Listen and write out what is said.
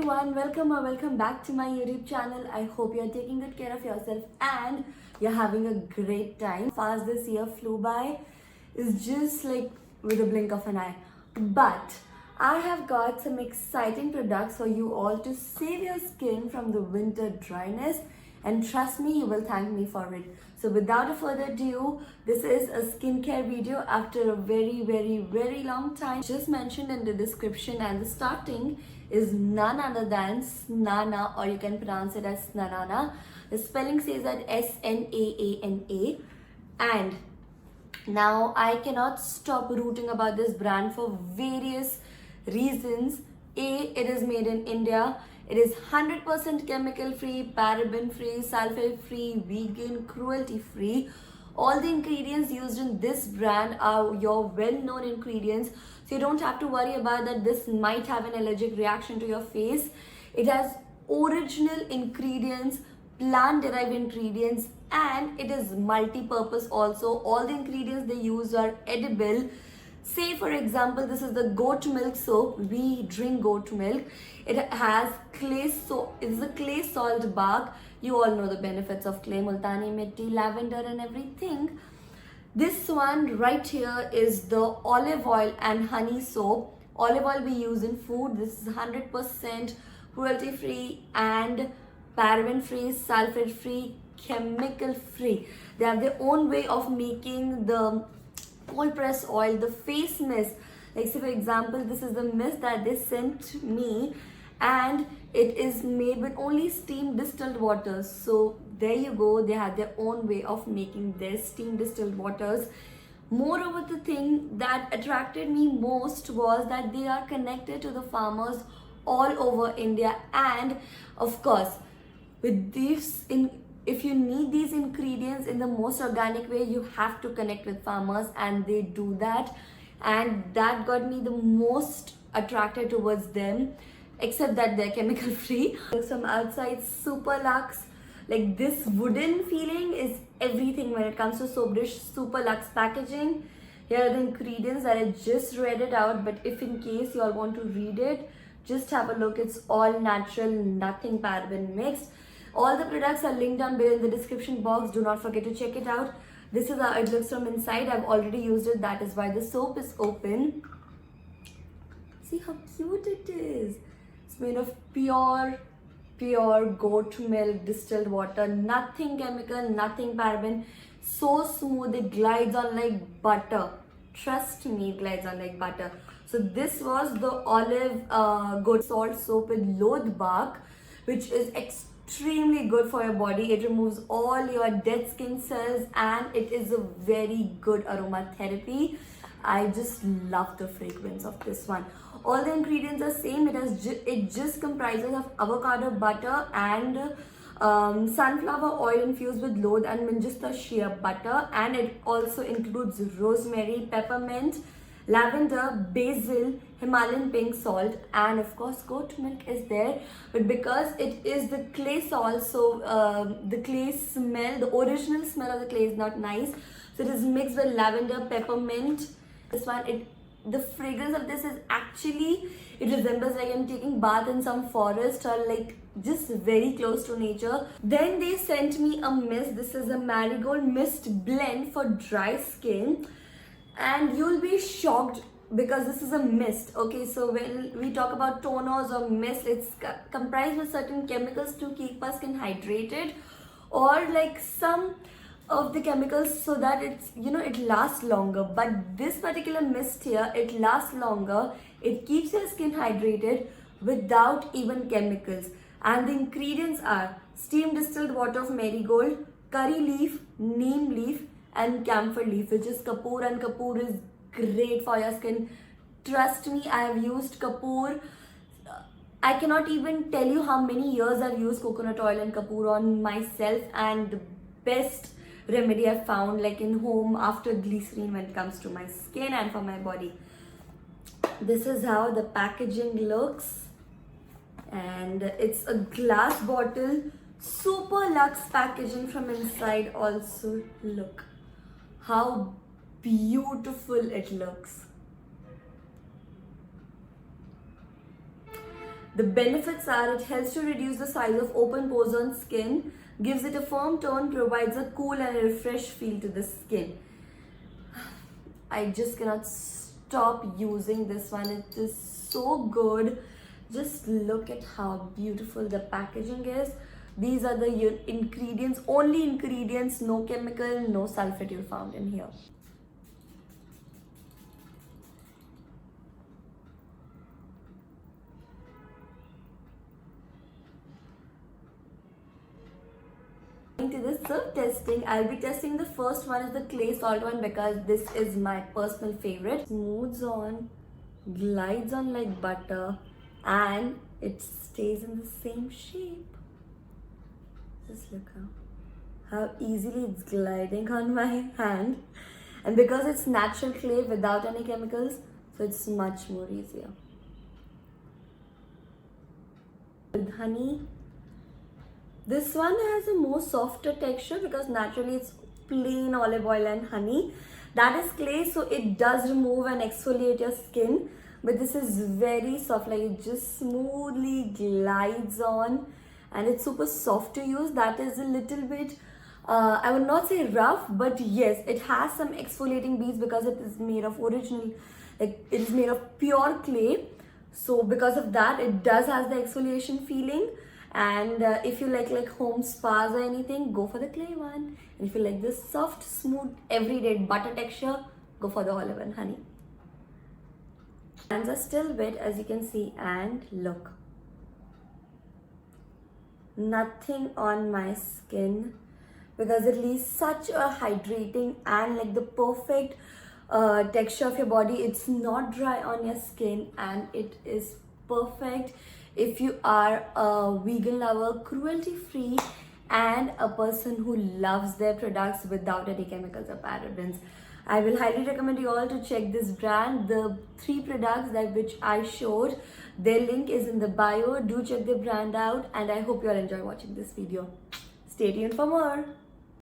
everyone, welcome or welcome back to my YouTube channel. I hope you're taking good care of yourself and you're having a great time. Fast this year flew by is just like with a blink of an eye. But I have got some exciting products for you all to save your skin from the winter dryness, and trust me, you will thank me for it. So without a further ado, this is a skincare video after a very long time. Just mentioned in the description, and the starting is none other than Snana, or you can pronounce it as Snanana. The spelling says that Snaana. And now I cannot stop rooting about this brand for various reasons. It is made in India. It is 100% chemical free, paraben free, sulfate free, vegan, cruelty free. All the ingredients used in this brand are your well-known ingredients, so you don't have to worry about that this might have an allergic reaction to your face. It has original ingredients, plant-derived ingredients, and it is multi-purpose also. All the ingredients they use are edible. Say for example, this is the goat milk soap. We drink goat milk. It has clay soap. It's a clay salt bark. You all know the benefits of clay, multani mitti, lavender and everything. This one right here is the olive oil and honey soap. Olive oil we use in food. This is 100% cruelty free and paraben free, sulfate free, chemical free. They have their own way of making the cold press oil, the face mist. Like say for example, this is the mist that they sent me, and it is made with only steam distilled waters. So there you go, they have their own way of making their steam distilled waters. Moreover, the thing that attracted me most was that they are connected to the farmers all over India, and of course with this if you need these ingredients in the most organic way, you have to connect with farmers, and they do that. And that got me the most attracted towards them, except that they're chemical free. From outside, super luxe. Like this wooden feeling is everything when it comes to soap dish. Super luxe packaging. Here are the ingredients that I just read it out, but if in case you all want to read it, just have a look. It's all natural, nothing paraben mixed. All the products are linked down below in the description box. Do not forget to check it out. This is how it looks from inside. I've already used it. That is why the soap is open. See how cute it is. It's made of pure goat milk, distilled water. Nothing chemical, nothing paraben. So smooth. It glides on like butter. Trust me, it glides on like butter. So this was the olive goat salt soap with load bark, which is extremely good for your body. It removes all your dead skin cells, and it is a very good aromatherapy. I just love the fragrance of this one. All the ingredients are same. It just comprises of avocado butter and sunflower oil infused with lode and Manchester shea butter, and it also includes rosemary, peppermint, lavender, basil, Himalayan pink salt, and of course goat milk is there. But because it is the clay salt, so the clay smell, the original smell of the clay is not nice. So it is mixed with lavender, peppermint. This one, the fragrance of this is actually, it resembles like I'm taking bath in some forest or like just very close to nature. Then they sent me a mist. This is a marigold mist blend for dry skin. And you'll be shocked because this is a mist. Okay, so when we talk about toners or mist, it's comprised with certain chemicals to keep our skin hydrated, or like some of the chemicals so that it's, it lasts longer. But this particular mist here, it lasts longer. It keeps your skin hydrated without even chemicals. And the ingredients are steam distilled water of marigold, curry leaf, neem leaf, and camphor leaf, which is kapoor, and kapoor is great for your skin. Trust me, I have used kapoor. I cannot even tell you how many years I've used coconut oil and kapoor on myself, and the best remedy I've found like in home after glycerin when it comes to my skin and for my body. This is how the packaging looks, and it's a glass bottle. Super luxe packaging from inside also. Look how beautiful it looks. The benefits are it helps to reduce the size of open pores on skin, gives it a firm tone, provides a cool and a refreshed feel to the skin. I just cannot stop using this one. It is so good. Just look at how beautiful the packaging is. These are the ingredients, only ingredients, no chemical, no sulfate found in here. To the surf testing, I'll be testing the first one is the clay salt one because this is my personal favorite. Smooths on, glides on like butter, and it stays in the same shape. Just look how easily it's gliding on my hand, and because it's natural clay without any chemicals, so it's much more easier. With honey, this one has a more softer texture because naturally it's plain olive oil and honey. That is clay, so it does remove and exfoliate your skin. But this is very soft, like it just smoothly glides on, and it's super soft to use. That is a little bit, I would not say rough, but yes, it has some exfoliating beads because it is made of it is made of pure clay. So because of that, it does has the exfoliation feeling. And if you like home spas or anything, go for the clay one. And if you like this soft, smooth, everyday butter texture, go for the olive and honey. Hands are still wet as you can see, and look, nothing on my skin because it leaves such a hydrating and like the perfect texture of your body. It's not dry on your skin, and it is perfect if you are a vegan lover, cruelty free, and a person who loves their products without any chemicals or parabens. I will highly recommend you all to check this brand. The 3 products which I showed, their link is in the bio. Do check the brand out, and I hope you all enjoy watching this video. Stay tuned for more.